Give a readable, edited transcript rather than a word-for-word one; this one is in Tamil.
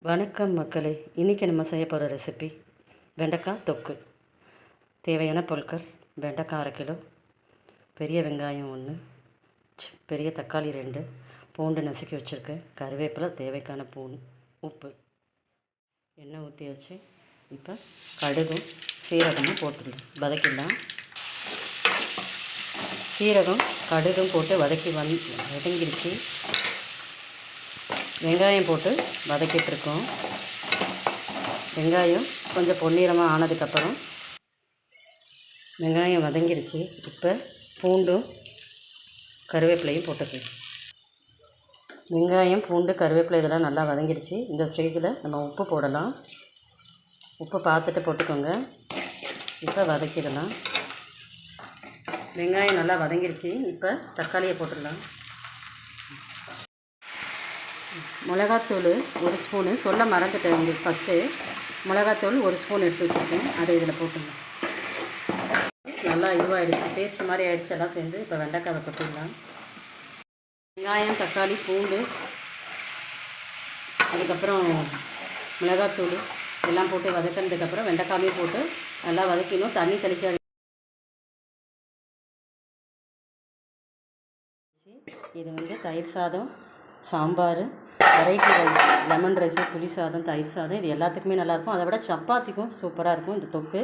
வணக்கம் மக்களே. இன்றைக்கி நம்ம செய்ய போகிற ரெசிபி வெண்டைக்காய் தொக்கு. தேவையான பொருட்கள்: வெண்டைக்காய் 1/2 கிலோ, பெரிய வெங்காயம் 1, பெரிய தக்காளி 2, பூண்டு நசுக்கி வச்சுருக்கேன், கருவேப்பிலை, தேவைக்கான உப்பு. எண்ணெய் ஊற்றி வச்சு இப்போ கடுகும் சீரகமும் போட்டு வதக்கிடலாம். சீரகம் கடுகும் போட்டு வதங்கிடுச்சு. வெங்காயம் போட்டு வதக்கிட்டுருக்கோம். வெங்காயம் கொஞ்சம் பொன்னிறமாக ஆனதுக்கப்புறம் வெங்காயம் வதங்கிடுச்சு. இப்போ பூண்டும் கருவேப்பிலையும் போட்டுக்கலாம். வெங்காயம், பூண்டு, கருவேப்பிலை இதெல்லாம் நல்லா வதங்கிடுச்சு. இந்த ஸ்டேஜில் நம்ம உப்பு போடலாம். உப்பு பார்த்துட்டு போட்டுக்கோங்க. இப்போ வதக்கிடலாம். வெங்காயம் நல்லா வதங்கிடுச்சு. இப்போ தக்காளியை போட்டுடலாம். மிளகாத்தூள் 1 ஸ்பூனு சொல்ல மறந்துட்டேன் உங்களுக்கு. ஃபஸ்ட்டு மிளகாத்தூள் 1 ஸ்பூன் எடுத்து வச்சுருக்கேன், அதை இதில் போட்டுங்க. நல்லா இதுவாகிடுச்சு, பேஸ்ட் மாதிரி ஆகிடுச்சு எல்லாம் சேர்ந்து. இப்போ வெண்டைக்காவை கொட்டிடலாம். வெங்காயம், தக்காளி, பூண்டு, அதுக்கப்புறம் மிளகாத்தூள் எல்லாம் போட்டு வதக்கினதுக்கப்புறம் வெண்டைக்காவையும் போட்டு நல்லா வதக்கணும். தண்ணி தெளிக்காது. இது தயிர் சாதம், sambar, variety rice, lemon rice, புளி சாதம், தயிர் சாதம், இது எல்லாத்துக்குமே நல்லாயிருக்கும். அதை விட சப்பாத்திக்கும் சூப்பராக இருக்கும் இந்த தொக்கு.